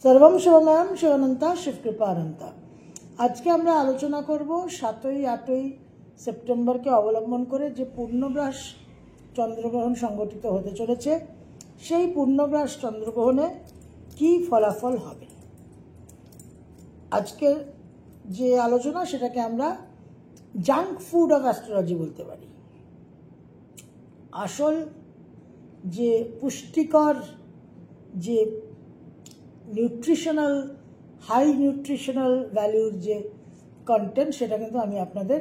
सर्वम शिवमयम शिवानंता शिवकृपानंता। আজকে আমরা আলোচনা করব 7-8 সেপ্টেম্বরকে অবলম্বন করে যে পূর্ণগ্রাস চন্দ্রগ্রহণ সংগঠিত হতে চলেছে, সেই পূর্ণগ্রাস চন্দ্রগ্রহণে কি ফলাফল হবে। আজকের যে আলোচনা সেটাকে আমরা জাঙ্ক ফুড অফ অ্যাস্ট্রোলজি বলতে পারি। আসল যে পুষ্টিকর যে নিউট্রিশনাল হাই নিউট্রিশনাল ভ্যালুর যে কন্টেন্ট সেটা কিন্তু আমি আপনাদের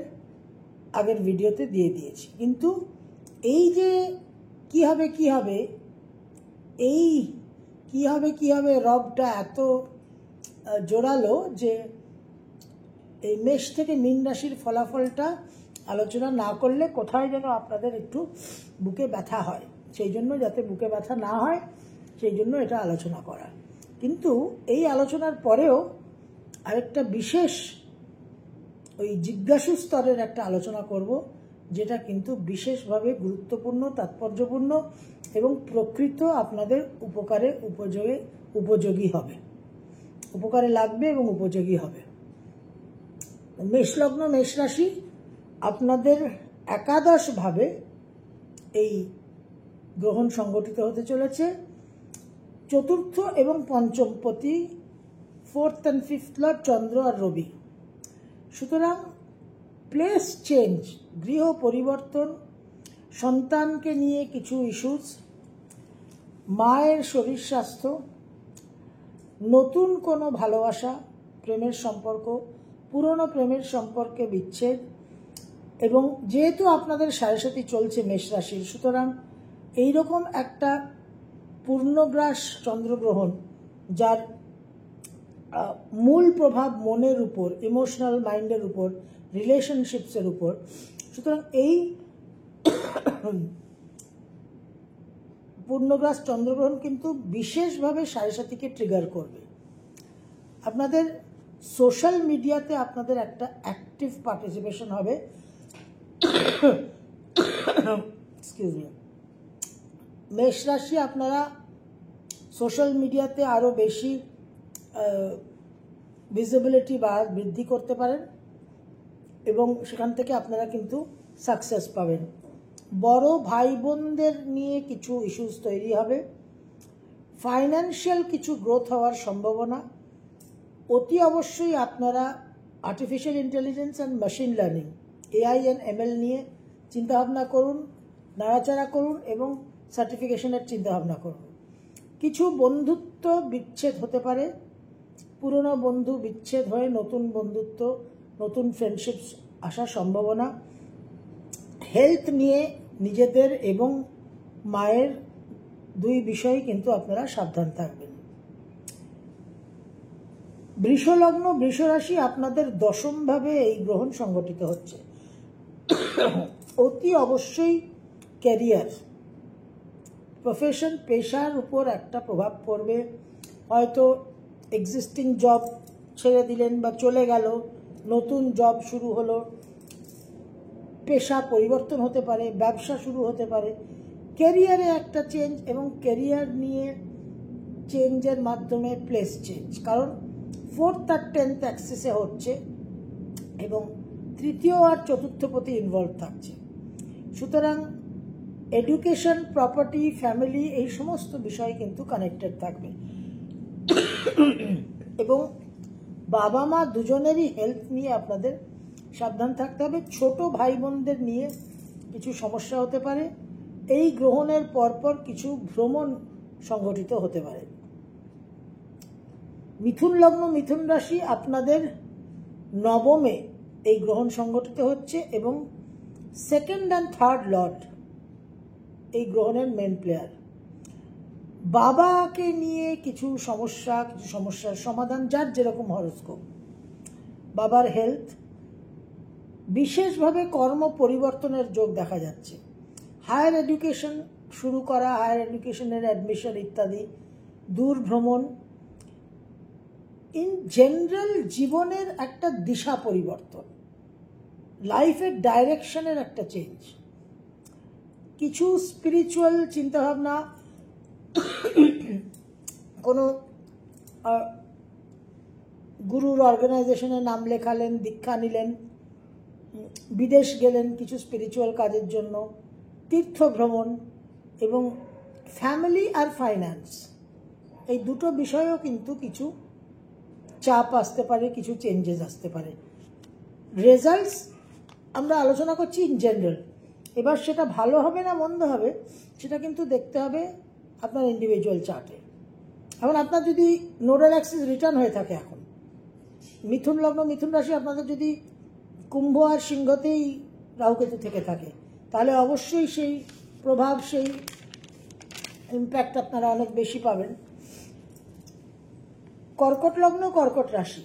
আগের ভিডিওতে দিয়ে দিয়েছি। কিন্তু এই যে কি হবে এই কি হবে রবটা এত জোরালো যে এই মেষ থেকে মীন রাশির ফলাফলটা আলোচনা না করলে কোথায় যেন আপনাদের একটু বুকে ব্যথা হয়। সেই জন্য যাতে বুকে ব্যথা না হয় সেই জন্য এটা আলোচনা করা। কিন্তু এই আলোচনার পরেও আরেকটা বিশেষ ওই জিজ্ঞাসু স্তরের একটা আলোচনা করব, যেটা কিন্তু বিশেষভাবে গুরুত্বপূর্ণ, তাৎপর্যপূর্ণ এবং প্রকৃত আপনাদের উপযোগী হবে, উপকারে লাগবে এবং উপযোগী হবে। মেষ লগ্ন মেষ রাশি আপনাদের একাদশভাবে এই গ্রহণ সংগঠিত হতে চলেছে। চতুর্থ এবং পঞ্চম পতি, 4th and 5th লর্ড চন্দ্র আর রবি। সুতরাং প্লেস চেঞ্জ, গৃহ পরিবর্তন, সন্তানকে নিয়ে কিছু ইস্যুস, মায়ের শরীর স্বাস্থ্য, নতুন কোনো ভালোবাসা, প্রেমের সম্পর্ক, পুরনো প্রেমের সম্পর্কে বিচ্ছেদ। এবং যেহেতু আপনাদের সাড়ে চলছে মেষ রাশির, সুতরাং এইরকম একটা পূর্ণগ্রাস চন্দ্রগ্রহণ যার মূল প্রভাব মনের উপর, ইমোশনাল মাইন্ডের উপর, রিলেশনশিপসের উপর। সুতরাং এই পূর্ণগ্রাস চন্দ্রগ্রহণ কিন্তু বিশেষভাবে সাড়ে ট্রিগার করবে। আপনাদের সোশ্যাল মিডিয়াতে আপনাদের একটা অ্যাক্টিভ পার্টিসিপেশন হবে। Excuse me. মেষ রাশি আপনারা সোশ্যাল মিডিয়াতে আরও বেশি ভিজিবিলিটি বা বৃদ্ধি করতে পারেন এবং সেখান থেকে আপনারা কিন্তু সাকসেস পাবেন। বড় ভাই বোনদের নিয়ে কিছু ইস্যুস তৈরি হবে। ফাইন্যান্সিয়াল কিছু গ্রোথ হওয়ার সম্ভাবনা। অতি অবশ্যই আপনারা artificial intelligence and machine learning, AI and ML নিয়ে চিন্তাভাবনা করুন, নাড়াচাড়া করুন এবং সার্টিফিকেশনের চিন্তাভাবনা করুন। কিছু বন্ধুত্ব বিচ্ছেদ হতে পারে, পুরনো বন্ধু বিচ্ছেদ হয়ে নতুন বন্ধুত্ব, নতুন ফ্রেন্ডশিপস আসার সম্ভাবনা। হেলথ নিয়ে নিজেদের এবং মায়ের দুই বিষয়ে কিন্তু আপনারা সাবধান থাকবেন। বৃষলগ্ন বৃষরাশি আপনাদের দশমভাবে এই গ্রহণ সংগঠিত হচ্ছে। অতি অবশ্যই ক্যারিয়ার, প্রফেশন, পেশার উপর একটা প্রভাব পড়বে। হয়তো এক্সিস্টিং জব ছেড়ে দিলেন বা চলে গেল, নতুন জব শুরু হলো, পেশা পরিবর্তন হতে পারে, ব্যবসা শুরু হতে পারে, ক্যারিয়ারে একটা চেঞ্জ এবং ক্যারিয়ার নিয়ে চেঞ্জের মাধ্যমে প্লেস চেঞ্জ। কারণ 4th আর 10th অ্যাক্সিসে হচ্ছে এবং তৃতীয় আর চতুর্থ পতি ইনভলভ থাকছে। সুতরাং এডুকেশন, প্রপার্টি, ফ্যামিলি এই সমস্ত বিষয় কিন্তু কানেক্টেড থাকবে এবং বাবা মা দুজনেরই হেলথ নিয়ে আপনাদের সাবধান থাকতে হবে। ছোট ভাই বোনদের নিয়ে কিছু সমস্যা হতে পারে। এই গ্রহণের পরপর কিছু ভ্রমণ সংগঠিত হতে পারে। মিথুন লগ্ন মিথুন রাশি আপনাদের নবমে এই গ্রহণ সংগঠিত হচ্ছে এবং 2nd and 3rd লর্ড এই গ্রহণের মেন প্লেয়ার। বাবাকে নিয়ে কিছু সমস্যার সমাধান, যার যেরকম হরোস্কোপ। বাবার হেলথ, বিশেষভাবে কর্ম পরিবর্তনের যোগ দেখা যাচ্ছে। হায়ার এডুকেশন শুরু করা, হায়ার এডুকেশনের অ্যাডমিশন ইত্যাদি, দূর ভ্রমণ, ইন জেনারেল জীবনের একটা দিশা পরিবর্তন, লাইফের ডাইরেকশনের একটা চেঞ্জ, কিছু স্পিরিচুয়াল চিন্তাভাবনা, কোনো গুরুর অর্গানাইজেশনে নাম লেখালেন, দীক্ষা নিলেন, বিদেশ গেলেন কিছু স্পিরিচুয়াল কাজের জন্য, তীর্থ ভ্রমণ, এবং ফ্যামিলি আর ফাইন্যান্স, এই দুটো বিষয়েও কিন্তু কিছু চাপ আসতে পারে, কিছু চেঞ্জেস আসতে পারে। রেজাল্টস আমরা আলোচনা করছি ইন জেনারেল, এবার সেটা ভালো হবে না মন্দ হবে সেটা কিন্তু দেখতে হবে আপনার ইন্ডিভিজুয়াল চার্টে। এখন আপনার যদি নোডাল অ্যাক্সিস রিটার্ন হয়ে থাকে, এখন মিথুন লগ্ন মিথুন রাশি আপনাদের যদি কুম্ভ আর সিংহতেই রাহুকেতু থেকে থাকে, তাহলে অবশ্যই সেই প্রভাব, সেই ইম্প্যাক্ট আপনারা অনেক বেশি পাবেন। কর্কট লগ্ন কর্কট রাশি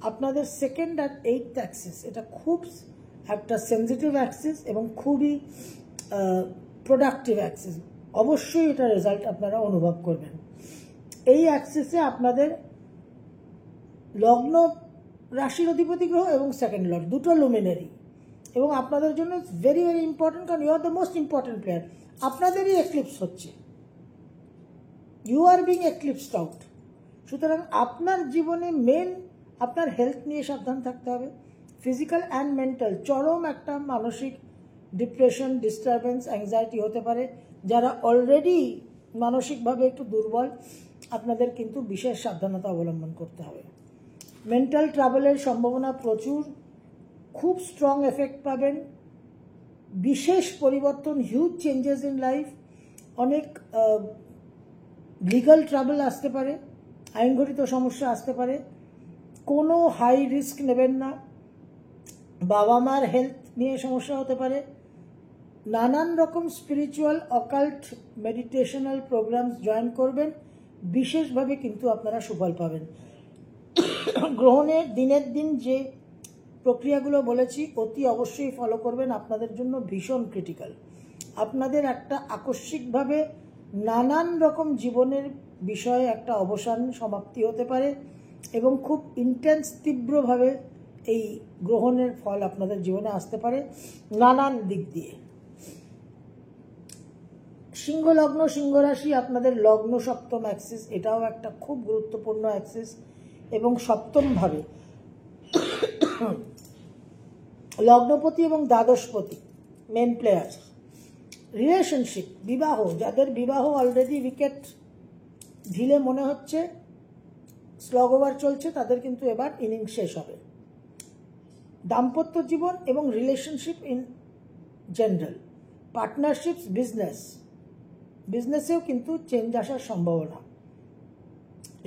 আপনাদের 2nd আর 8th অ্যাক্সিস, এটা খুব একটা সেন্সিটিভ অ্যাক্সিস এবং খুবই প্রোডাক্টিভ অ্যাক্সিস, অবশ্যই এটা রেজাল্ট আপনারা অনুভব করবেন। এই অ্যাক্সিসে আপনাদের লগ্ন রাশির অধিপতি গ্রহ এবং 2nd লর্ড দুটো লুমিনারি, এবং আপনাদের জন্য ভেরি ভেরি ইম্পর্টেন্ট, কারণ you are the most important player. আপনাদেরই এক্লিপস হচ্ছে, you are being eclipsed out. সুতরাং আপনার জীবনে মেন আপনার হেলথ নিয়ে সাবধান থাকতে হবে। ফিজিক্যাল অ্যান্ড মেন্টাল চরম একটা মানসিক ডিপ্রেশন, ডিস্টারবেন্স, অ্যাংজাইটি হতে পারে। যারা অলরেডি মানসিকভাবে একটু দুর্বল, আপনাদের কিন্তু বিশেষ সাবধানতা অবলম্বন করতে হবে। মেন্টাল ট্রাভেলের সম্ভাবনা প্রচুর, খুব স্ট্রং এফেক্ট পাবেন, বিশেষ পরিবর্তন, হিউজ চেঞ্জেস ইন লাইফ, অনেক লিগাল ট্রাভেল আসতে পারে, আইনঘটিত সমস্যা আসতে পারে। কোনো হাই রিস্ক নেবেন না। বাবা মার হেলথ নিয়ে সমস্যা হতে পারে। নানান রকম স্পিরিচুয়াল, অকাল্ট, মেডিটেশনাল প্রোগ্রামস জয়েন করবেন, বিশেষভাবে কিন্তু আপনারা সুফল পাবেন। গ্রহণের দিনের দিন যে প্রক্রিয়াগুলো বলেছি অতি অবশ্যই ফলো করবেন, আপনাদের জন্য ভীষণ ক্রিটিক্যাল। আপনাদের একটা আকস্মিকভাবে নানান রকম জীবনের বিষয়ে একটা অবসান, সমাপ্তি হতে পারে, এবং খুব ইন্টেন্স, তীব্রভাবে এই গ্রহণের ফল আপনাদের জীবনে আসতে পারে নানান দিক দিয়ে। সিংহ লগ্ন সিংহ রাশি আপনাদের লগ্ন সপ্তম অ্যাক্সিস, এটাও একটা খুব গুরুত্বপূর্ণ অ্যাক্সিস, এবং সপ্তমভাবে লগ্নপতি এবং দ্বাদশপতি মেন প্লেয়ার। রিলেশনশিপ, বিবাহ, যাদের বিবাহ অলরেডি উইকেট ঢিলে মনে হচ্ছে, স্লগ ওভার চলছে, তাদের কিন্তু এবার ইনিংস শেষ হবে। দাম্পত্য জীবন এবং রিলেশনশিপ ইন জেনারেল, পার্টনারশিপস, বিজনেসেও কিন্তু চেঞ্জ আসার সম্ভাবনা,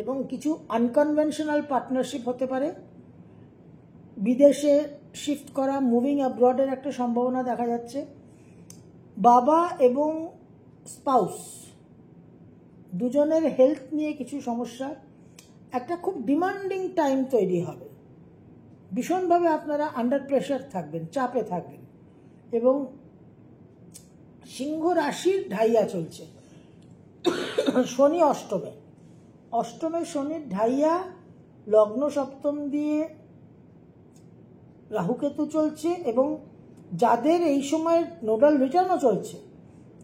এবং কিছু আনকনভেনশনাল পার্টনারশিপ হতে পারে। বিদেশে শিফট করা, মুভিং অ্যাব্রডের একটা সম্ভাবনা দেখা যাচ্ছে। বাবা এবং স্পাউস দুজনের হেলথ নিয়ে কিছু সমস্যা, একটা খুব ডিমান্ডিং টাইম তৈরি হবে, ভীষণভাবে আপনারা আন্ডার প্রেশার থাকবেন, চাপে থাকবেন। এবং সিংহ রাশির ঢাইয়া চলছে, শনি অষ্টমে শনির ঢাইয়া, লগ্ন সপ্তম দিয়ে রাহুকেতু চলছে, এবং যাদের এই সময় নোডাল রিটার্নও চলছে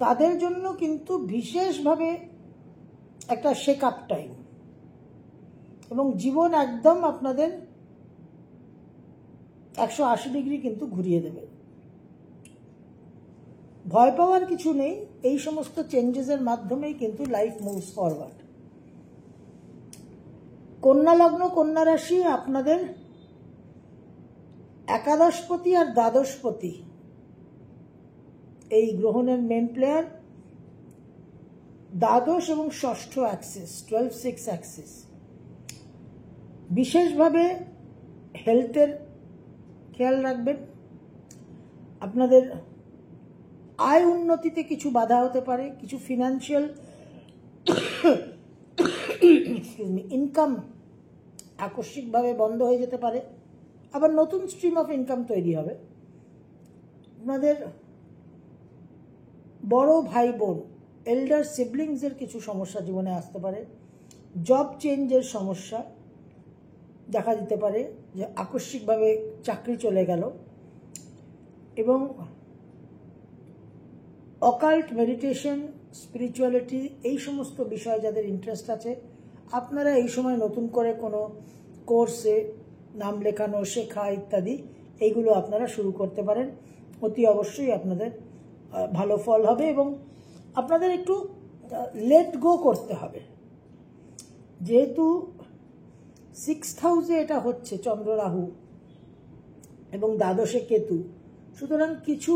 তাদের জন্য কিন্তু বিশেষভাবে একটা শেক আপ টাইম, এবং জীবন একদম আপনাদের 180 ডিগ্রি কিন্তু ঘুরিয়ে দেবে। ভয় পাওয়ার কিছু নেই, এই সমস্ত চেঞ্জেসের মাধ্যমেই কিন্তু লাইফ মুভস ফরওয়ার্ড। কন্যা লগ্ন কন্যা রাশি আপনাদের একাদশপতি আর দ্বাদশপতি এই গ্রহণের মেন প্লেয়ার। দ্বাদশ এবং ষষ্ঠ অ্যাক্সিস, 12-6 অ্যাক্সিস, বিশেষভাবে হেলথের খেয়াল রাখবেন। আপনাদের আয় উন্নতিতে কিছু বাধা হতে পারে, কিছু ফিনান্সিয়াল ইনকাম আকস্মিকভাবে বন্ধ হয়ে যেতে পারে, আবার নতুন স্ট্রিম অফ ইনকাম তৈরি হবে। আপনাদের বড় ভাই বোন, এল্ডার সিবলিংসের কিছু সমস্যা জীবনে আসতে পারে। জব চেঞ্জের সমস্যা দেখা দিতে পারে, যে আকস্মিকভাবে চাকরি চলে গেল। এবং অকাল্ট, মেডিটেশন, স্পিরিচুয়ালিটি, এই সমস্ত বিষয়ে যাদের ইন্টারেস্ট আছে, আপনারা এই সময় নতুন করে কোনো কোর্সে নাম লেখানো, শেখা ইত্যাদি এইগুলো আপনারা শুরু করতে পারেন। অতি অবশ্যই আপনাদের ভালো ফল হবে এবং আপনাদের একটু লেট গো করতে হবে। যেহেতু 6th হাউসে এটা হচ্ছে চন্দ্র রাহু এবং দ্বাদশে কেতু, সুতরাং কিছু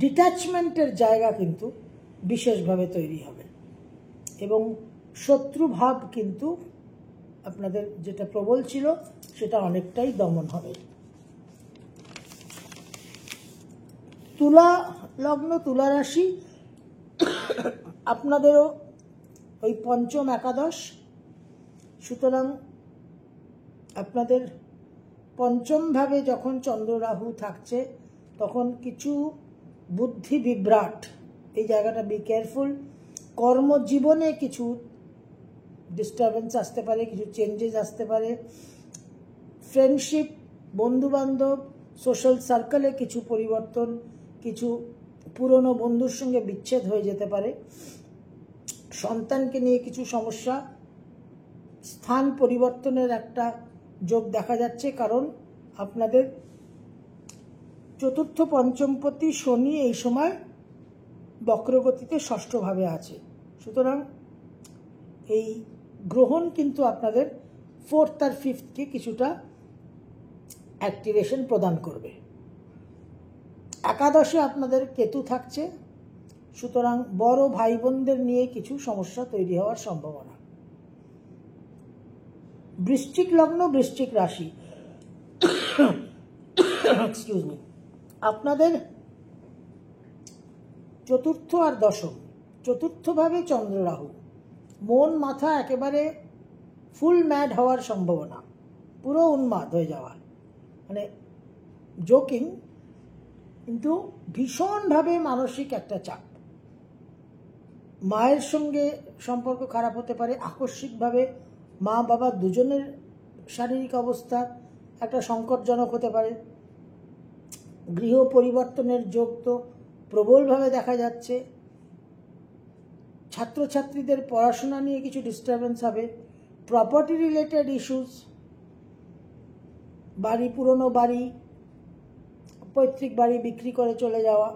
ডিট্যাচমেন্টের জায়গা কিন্তু বিশেষভাবে তৈরি হবে এবং শত্রুভাব কিন্তু আপনাদের যেটা প্রবল ছিল সেটা অনেকটাই দমন হবে। তুলা লগ্ন, তুলা রাশি, আপনাদেরও ওই পঞ্চম একাদশ, সুতরাং আপনাদের পঞ্চম ভাবে যখন চন্দ্র রাহু থাকছে তখন কিছু বুদ্ধি বিভ্রাট, এই জায়গাটা বি কেয়ারফুল। কর্মজীবনে কিছু ডিস্টারবেন্স আসতে পারে, কিছু চেঞ্জেস আসতে পারে। ফ্রেন্ডশিপ, বন্ধুবান্ধব, সোশ্যাল সার্কেলে কিছু পরিবর্তন, কিছু পুরনো বন্ধুর সঙ্গে বিচ্ছেদ হয়ে যেতে পারে। সন্তানকে নিয়ে কিছু সমস্যা, স্থান পরিবর্তনের একটা যোগ দেখা যাচ্ছে, কারণ আপনাদের চতুর্থ পঞ্চমপতি শনি এই সময় বক্রগতিতে ষষ্ঠভাবে আছে, সুতরাং এই গ্রহণ কিন্তু আপনাদের 4th আর 5th-কে কিছুটা অ্যাক্টিভেশন প্রদান করবে। একাদশে আপনাদের কেতু থাকছে, সুতরাং বড় ভাই বোনদের নিয়ে কিছু সমস্যা তৈরি হওয়ার সম্ভাবনা। বৃশ্চিক লগ্ন, বৃশ্চিক রাশি, এক্সকিউজ মি, আপনাদের চতুর্থ আর দশম, চতুর্থভাবে চন্দ্র রাহু, মন মাথা একেবারে ফুল ম্যাড হওয়ার সম্ভাবনা, পুরো উন্মাদ হয়ে যাওয়া, মানে জোকিং, কিন্তু ভীষণভাবে মানসিক একটা চাপ। মায়ের সঙ্গে সম্পর্ক খারাপ হতে পারে, আকস্মিকভাবে মা বাবা দুজনের শারীরিক অবস্থা একটা সংকটজনক হতে পারে। গৃহ পরিবর্তনের যোগ তো প্রবলভাবে দেখা যাচ্ছে। ছাত্রছাত্রীদের পড়াশোনা নিয়ে কিছু ডিস্টারবেন্স হবে। প্রপার্টি রিলেটেড ইস্যুস, বাড়ি, পুরনো বাড়ি, পৈতৃক বাড়ি বিক্রি করে চলে যাওয়া,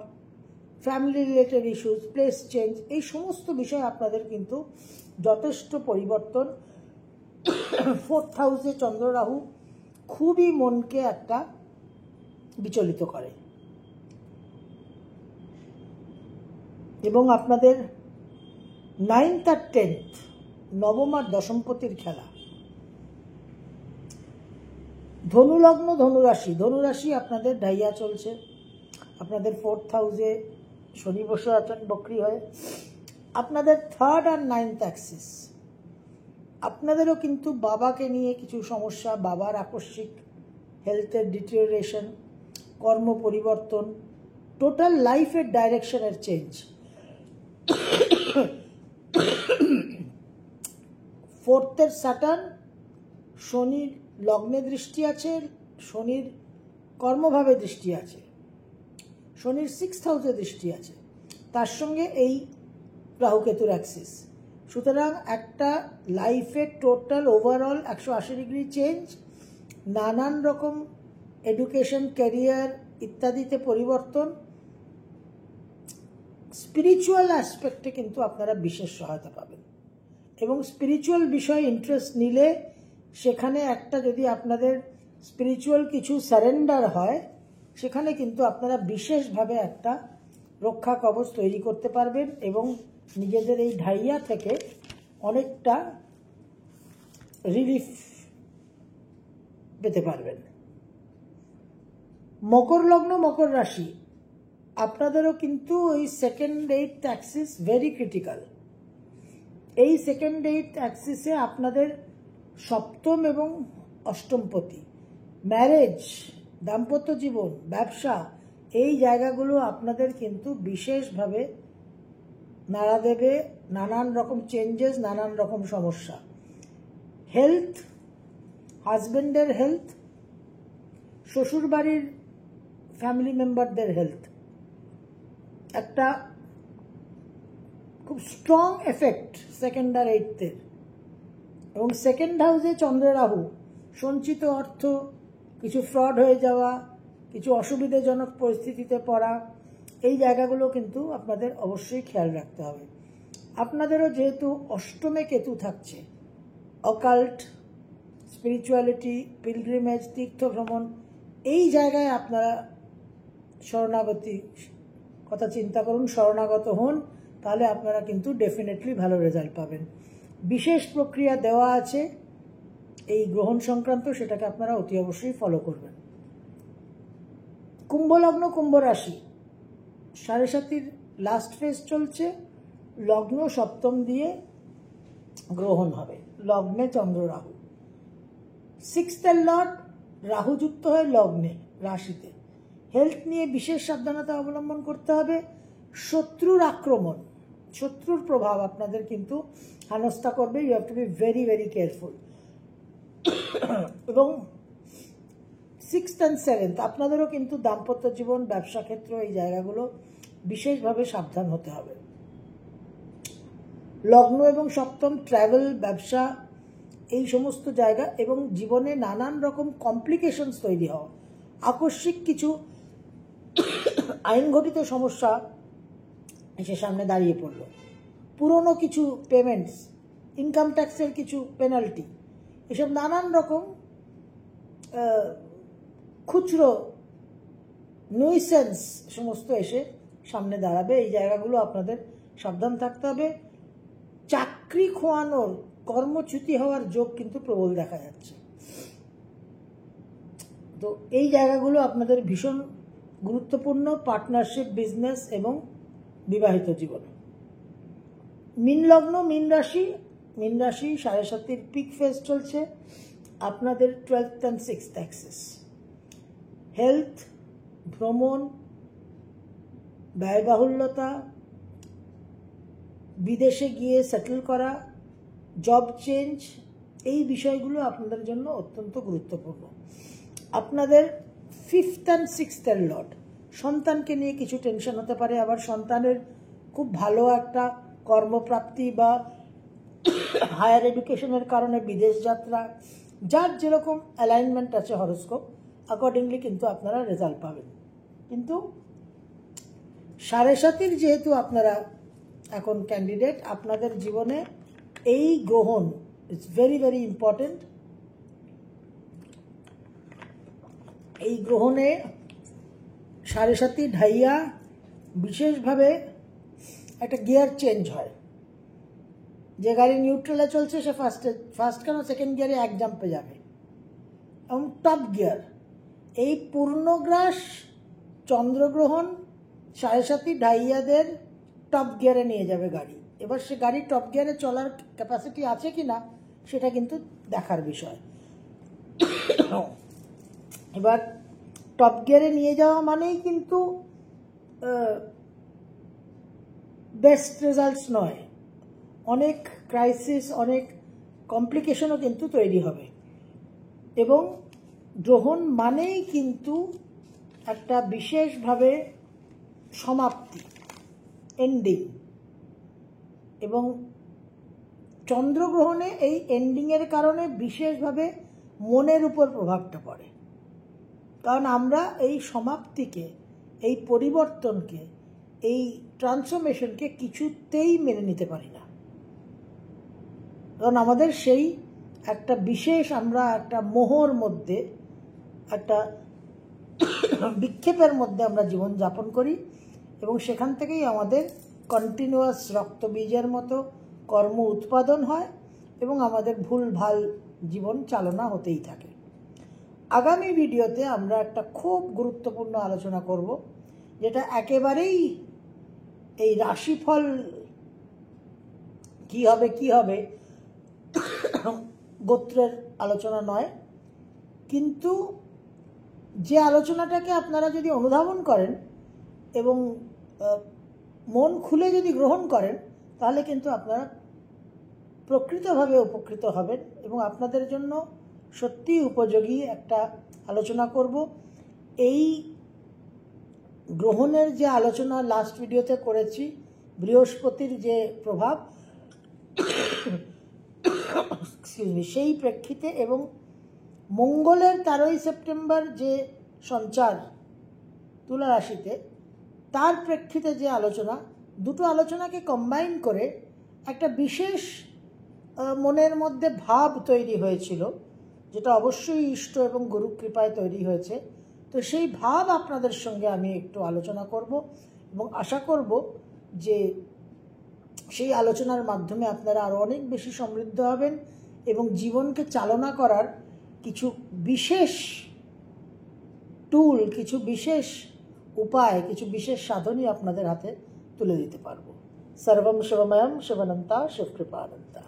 family related issues, place change, এই সমস্ত বিষয় আপনাদের কিন্তু যথেষ্ট পরিবর্তন। 4th হাউসে চন্দ্র রাহু খুবই মনকে একটা বিচলিত করে এবং আপনাদের 9th আর 10th, নবম আর দশমপতির খেলা। ধনুলগ্ন, ধনুরাশি, ধনুরাশি আপনাদের ডাইয়া চলছে, আপনাদের 4th হাউসে শনি বসে আছেন বক্রি হয়ে। আপনাদের 3rd আর 9th অ্যাক্সিস, আপনাদেরও কিন্তু বাবাকে নিয়ে কিছু সমস্যা, বাবার আকস্মিক হেলথের ডিটেরিওরেশন, কর্ম পরিবর্তন, টোটাল লাইফের ডাইরেকশনের চেঞ্জ। 4th-এর স্যাটার্ন, শনির লগ্নে দৃষ্টি আছে, শনির কর্মভাবে দৃষ্টি আছে, শনির 6th হাউসে দৃষ্টি আছে, তার সঙ্গে এই রাহুকেতুর অ্যাক্সিস, সুতরাং একটা লাইফের টোটাল ওভারঅল 180 ডিগ্রি চেঞ্জ, নানান রকম এডুকেশন, ক্যারিয়ার ইত্যাদিতে পরিবর্তন। স্পিরিচুয়াল অ্যাসপেক্টে কিন্তু আপনারা বিশেষ সহায়তা পাবেন এবং স্পিরিচুয়াল বিষয়ে ইন্টারেস্ট নিলে সেখানে একটা, যদি আপনাদের স্পিরিচুয়াল কিছু সারেন্ডার হয়, সেখানে কিন্তু আপনারা বিশেষভাবে একটা রক্ষা কবচ তৈরি করতে পারবেন এবং নিজেদের এই ঢাইয়া থেকে অনেকটা রিলিফ পেতে পারবেন। মকর লগ্ন, মকর রাশি, আপনাদেরও কিন্তু ওই 2nd 8th Axis very critical. এই 2nd 8th অ্যাক্সিসে আপনাদের সপ্তম এবং অষ্টমপতি, ম্যারেজ, দাম্পত্য জীবন, ব্যবসা, এই জায়গাগুলো আপনাদের কিন্তু বিশেষভাবে নাড়া দেবে, নানান রকম চেঞ্জেস, নানান রকম সমস্যা। হেলথ, হাজবেন্ডের হেলথ, শ্বশুরবাড়ির ফ্যামিলি মেম্বারদের হেলথ, একটা খুব স্ট্রং এফেক্ট 2nd আর 8th এবং 2nd হাউসে চন্দ্র রাহু, সঞ্চিত অর্থ, কিছু ফ্রড হয়ে যাওয়া, কিছু অসুবিধাজনক পরিস্থিতিতে পড়া, এই জায়গাগুলো কিন্তু আপনাদের অবশ্যই খেয়াল রাখতে হবে। আপনাদেরও যেহেতু অষ্টমে কেতু থাকছে, অকাল্ট, স্পিরিচুয়ালিটি, পিলগ্রিমেজ, তীর্থ ভ্রমণ, এই জায়গায় আপনারা শরণাগতি কথা চিন্তা করুন, শরণাগত হন, তাহলে আপনারা কিন্তু ডেফিনেটলি ভালো রেজাল্ট পাবেন। বিশেষ প্রক্রিয়া দেওয়া আছে এই গ্রহণ সংক্রান্ত, সেটাকে আপনারা অতি অবশ্যই ফলো করবেন। কুম্ভ লগ্ন, কুম্ভ রাশি, 7.5 লাস্ট ফেজ চলছে, লগ্ন সপ্তম দিয়ে গ্রহণ হবে, লগ্নে চন্দ্র রাহু, 6th লর্ড রাহু যুক্ত হয়ে লগ্নে রাশিতে। হেলথ নিয়ে বিশেষ সাবধানতা অবলম্বন করতে হবে। শত্রুর আক্রমণ, শত্রুর প্রভাব আপনাদের কিন্তু হেনস্থা করবে, you have to be very very careful. এবং 6th and 7th আপনাদেরও কিন্তু দাম্পত্য জীবন, ব্যবসা ক্ষেত্র, এই জায়গাগুলো বিশেষভাবে সাবধান হতে হবে। লগ্ন এবং সপ্তম ট্রাভেল, ব্যবসা, এই সমস্ত জায়গা এবং জীবনে নানান রকম কমপ্লিকেশনস তৈরি হওয়া, আকস্মিক কিছু আইনঘটিত সমস্যা এসে সামনে দাঁড়িয়ে পড়ল, পুরনো কিছু পেমেন্টস, ইনকাম ট্যাক্সের কিছু পেনাল্টি, এসব নানান রকম খুচরো নুইসেন্স সমস্ত এসে সামনে দাঁড়াবে। এই জায়গাগুলো আপনাদের সাবধান থাকতে হবে। চাকরি খোয়ানোর, কর্মচ্যুতি হওয়ার যোগ কিন্তু প্রবল দেখা যাচ্ছে। তো এই জায়গাগুলো আপনাদের ভীষণ গুরুত্বপূর্ণ, পার্টনারশিপ, বিজনেস এবং বিবাহিত জীবনে। মীন লগ্ন, মীন রাশি, 7.5 পিক ফেজ চলছে, আপনাদের 12th and 6th access. Health, ভ্রমণ, ব্যয়বাহুল্যতা, বিদেশে গিয়ে সেটেল করা, জব চেঞ্জ, এই বিষয়গুলো আপনাদের জন্য অত্যন্ত গুরুত্বপূর্ণ। আপনাদের 5th and 6th লর্ড, সন্তানকে নিয়ে কিছু টেনশন হতে পারে, আবার সন্তানের খুব ভালো একটা কর্মপ্রাপ্তি বা হায়ার এডুকেশনের কারণে বিদেশ যাত্রা, যার যেরকম অ্যালাইনমেন্ট আছে হরোস্কোপ অ্যাকর্ডিংলি কিন্তু আপনারা রেজাল্ট পাবেন। কিন্তু 7.5 যেহেতু আপনারা এখন ক্যান্ডিডেট, আপনাদের জীবনে এই গ্রহণ ইটস ভেরি ভেরি ইম্পর্টেন্ট। এই গ্রহণে 7.5 ঢাইয়া বিশেষভাবে একটা গিয়ার চেঞ্জ হয়। যে গাড়ি নিউট্রালে চলছে সে ফার্স্ট কেন 2nd গিয়ারে 1 জাম্পে যাবে, এবং টপ গিয়ার। এই পূর্ণগ্রাস চন্দ্রগ্রহণ 7.5 ঢাইয়াদের টপ গিয়ারে নিয়ে যাবে গাড়ি। এবার সে গাড়ি টপ গিয়ারে চলার ক্যাপাসিটি আছে কি না সেটা কিন্তু দেখার বিষয়। এবার টপ গিয়ারে নিয়ে যাওয়া মানেই কিন্তু বেস্ট রেজাল্টস নয়, অনেক ক্রাইসিস, অনেক কমপ্লিকেশনও কিন্তু তৈরি হবে। এবং গ্রহণ মানেই কিন্তু একটা বিশেষভাবে সমাপ্তি, এন্ডিং, এবং চন্দ্রগ্রহণে এই এন্ডিংয়ের কারণে বিশেষভাবে মনের উপর প্রভাবটা পড়ে। কারণ আমরা এই সমাপ্তিকে, এই পরিবর্তনকে, এই ট্রান্সফরমেশনকে কিছুতেই মেনে নিতে পারি না। কারণ আমাদের সেই একটা বিশেষ, আমরা একটা মোহর মধ্যে, একটা বিক্ষেপের মধ্যে আমরা জীবন যাপন করি, এবং সেখান থেকেই আমাদের কন্টিনিউয়াস রক্তবীজের মতো কর্ম উৎপাদন হয় এবং আমাদের ভুলভাল জীবন চালনা হতেই থাকে। আগামী ভিডিওতে আমরা একটা খুব গুরুত্বপূর্ণ আলোচনা করব, যেটা একেবারেই এই রাশিফল কি হবে গোত্রের আলোচনা নয়, কিন্তু যে আলোচনাটাকে আপনারা যদি অনুধাবন করেন এবং মন খুলে যদি গ্রহণ করেন, তাহলে কিন্তু আপনারা প্রকৃতভাবে উপকৃত হবেন এবং আপনাদের জন্য সত্যিই উপযোগী একটা আলোচনা করব। এই গ্রহণের যে আলোচনা লাস্ট ভিডিওতে করেছি, বৃহস্পতির যে প্রভাব, সেই প্রেক্ষিতে এবং মঙ্গলের 13ই সেপ্টেম্বর যে সঞ্চার তুলা রাশিতে, তার প্রেক্ষিতে যে আলোচনা, দুটো আলোচনাকে কম্বাইন করে একটা বিশেষ মনের মধ্যে ভাব তৈরি হয়েছিল, যেটা অবশ্যই ইষ্ট এবং গুরু কৃপায় তৈরি হয়েছে। তো সেই ভাব আপনাদের সঙ্গে আমি একটু আলোচনা করব এবং আশা করব যে সেই আলোচনার মাধ্যমে আপনারা আরও অনেক বেশি সমৃদ্ধ হবেন এবং জীবনকে চালনা করার কিছু বিশেষ টুল, কিছু বিশেষ উপায়, কিছু বিশেষ সাধনই আপনাদের হাতে তুলে দিতে পারবো। সর্বম শিবময়ম শিবানন্তা শিবকৃপানন্তা।